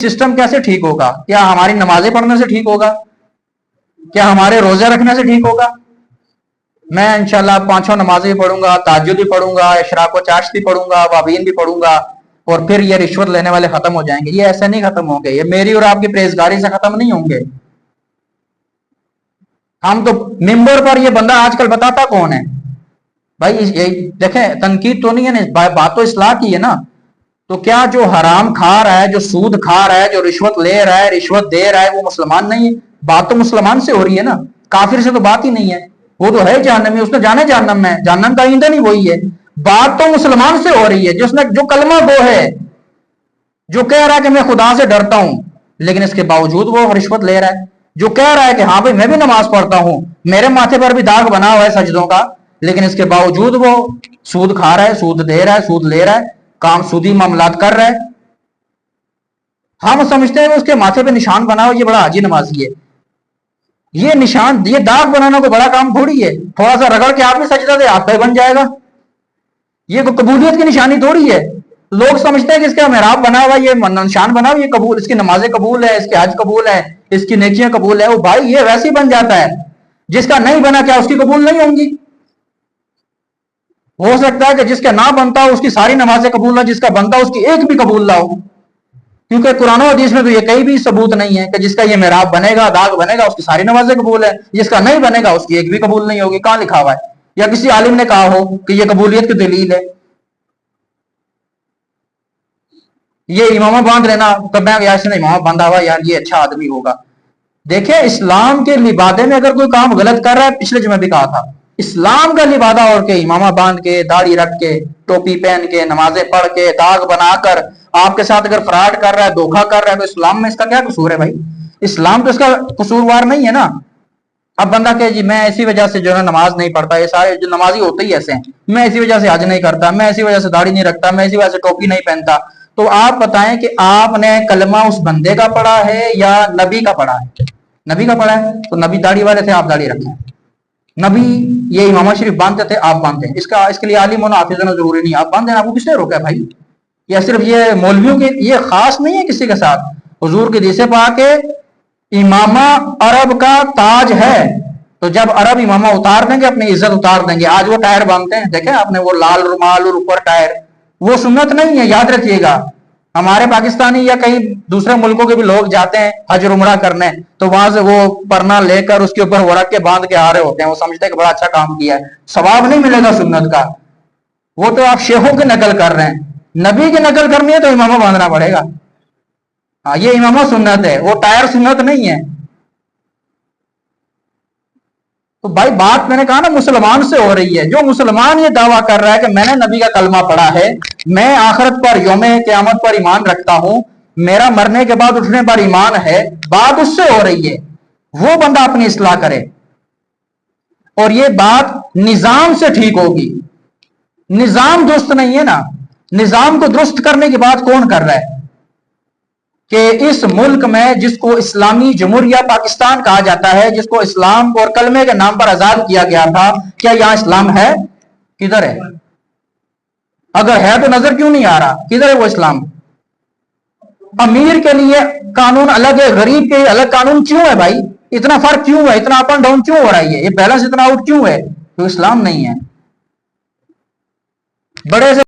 System कैसे ठीक होगा? क्या हमारी नमाजें पढ़ने से ठीक होगा? क्या हमारे रोजे रखने से ठीक होगा? मैं इंशाल्लाह 5 नमाजें भी पढ़ूंगा, ताज्जुद भी पढ़ूंगा, इशराक व चाश्त भी पढ़ूंगा, वाबीन भी पढ़ूंगा, और फिर ये रिश्वत लेने वाले खत्म हो जाएंगे। ये ऐसे नहीं खत्म होंगे, ये मेरी और आपकी परहेजगारी से खत्म नहीं होंगे। हम तो मिंबर पर ये बंदा आजकल बताता कौन है भाई? ये देखें, तनकीद तो नहीं है ना, बात तो इस्लाह की है ना। तो क्या जो हराम खा रहा है, जो सूद खा रहा है, जो रिश्वत ले रहा है, रिश्वत दे रहा है, वो मुसलमान नहीं है? बात तो मुसलमान से हो रही है ना, काफिर से तो बात ही नहीं है। वो तो है जहन्नमी, उसने जाने जहन्नम में, जहन्नम का ईंधन ही वही है। बात तो मुसलमान से हो रही है, जिसने जो कलमा गो है, जो कह रहा है कि मैं खुदा से डरता हूं, लेकिन इसके बावजूद वो रिश्वत ले रहा है। जो कह रहा है कि हाँ भाई मैं भी नमाज पढ़ता हूं, मेरे माथे पर भी दाग बना हुआ है सजदों का, लेकिन इसके बावजूद वो सूद खा रहा है, सूद दे रहा है, सूद ले रहा है, काम सूदी मामलात कर रहा है। हम समझते हैं उसके माथे पे निशान बना हो, ये बड़ा हाजी नमाजी है। ये निशान, ये दाग बनाना कोई बड़ा काम थोड़ी है। थोड़ा सा रगड़ के आप भी सजदा दे, आपका ही बन जाएगा। ये कोई कबूलियत की निशानी थोड़ी है। लोग समझते हैं कि इसका मेहराब बना हुआ, ये निशान बना हुआ, ये कबूल, इसकी नमाजें कबूल है, इसके हज कबूल है, इसकी नेकियां कबूल है। वो भाई ये वैसे ही बन जाता है। जिसका नहीं बना, क्या उसकी कबूल नहीं होंगी? हो सकता है कि जिसका ना बनता हो उसकी सारी नमाजें कबूल ना, जिसका बनता हो उसकी एक भी कबूल ना हो। क्योंकि कुरान और हदीस में तो ये कहीं भी सबूत नहीं है कि जिसका ये मेहराब बनेगा, दाग बनेगा, उसकी सारी नमाजें कबूल है, जिसका नहीं बनेगा उसकी एक भी कबूल नहीं होगी। कहां लिखा हुआ है? या किसी आलिम ने कहा हो कि ये कबूलियत की दलील है? ये इमामा बांध लेना, कब मैं यार से इमामा बांधा हुआ, यार ये अच्छा आदमी होगा। देखिए, इस्लाम के लिबादे में अगर कोई काम गलत कर रहा है, पिछले जुमे भी कहा था, इस्लाम का लिबादा और के, इमामा बांध के, दाढ़ी रख के, टोपी पहन के, नमाजें पढ़ के, दाग बनाकर आपके साथ अगर फ्रॉड कर रहा है, धोखा कर रहा है, तो इस्लाम में इसका क्या कसूर है भाई? इस्लाम तो इसका कसूरवार नहीं है ना। अब बंदा कहे जी मैं इसी वजह से जो है नमाज नहीं पढ़ता, ये सारे जो नमाजी होते ही ऐसे हैं, मैं इसी वजह से हज नहीं करता, मैं इसी वजह से दाढ़ी नहीं रखता, मैं इसी वजह से टोपी नहीं पहनता। तो आप बताएं कि आपने कलमा उस बंदे का पढ़ा है या नबी का पढ़ा है? नबी का पढ़ा है, तो नबी दाढ़ी वाले थे, आप दाढ़ी रखें। नबी ये इमामा शरीफ बांधते थे, आप बांधते हैं। इसके लिए आलिम होना, हाफिज होना जरूरी नहीं, आप बांधे। आपको किसने रोका है भाई? या सिर्फ ये मौलवियों के, ये खास नहीं है किसी के साथ। हुजूर के दिसे पा के इमामा अरब का ताज है, तो जब अरब इमामा उतार देंगे, अपनी इज्जत उतार देंगे। आज वो टायर बांधते हैं, देखे आपने, वो लाल रुमाल और ऊपर टायर, वो सुन्नत नहीं है, याद रखिएगा। हमारे पाकिस्तानी या कहीं दूसरे मुल्कों के भी लोग जाते हैं हज उमरा करने, तो वहां से वो परना लेकर उसके ऊपर वो रख के बांध के आ रहे होते हैं। वो समझते हैं कि बड़ा अच्छा काम किया है, सवाब नहीं मिलेगा सुन्नत का। वो तो आप शेखों की नकल कर रहे हैं। नबी की नकल करनी है तो इमामा बांधना पड़ेगा। हाँ, ये इमामा सुन्नत है, वो टायर सुन्नत नहीं है। तो भाई बात मैंने कहा ना, मुसलमान से हो रही है। जो मुसलमान ये दावा कर रहा है कि मैंने नबी का कलमा पढ़ा है, मैं आखिरत पर, यौमे क़यामत पर ईमान रखता हूं, मेरा मरने के बाद उठने पर ईमान है, बात उससे हो रही है। वो बंदा अपनी इस्लाह करे, और ये बात निजाम से ठीक होगी। निजाम दुरुस्त नहीं है ना। निजाम को दुरुस्त करने की बात कौन कर रहा है? कि इस मुल्क में जिसको इस्लामी जमहूरिया पाकिस्तान कहा जाता है, जिसको इस्लाम और कलमे के नाम पर आजाद किया गया था, क्या यहां इस्लाम है? किधर है? अगर है तो नजर क्यों नहीं आ रहा? किधर है वो इस्लाम? अमीर के लिए कानून अलग है, गरीब के लिए अलग कानून क्यों है भाई? इतना फर्क क्यों है? इतना अप एंड डाउन क्यों हो रहा है? ये बैलेंस इतना आउट क्यों है? तो इस्लाम नहीं है। बड़े से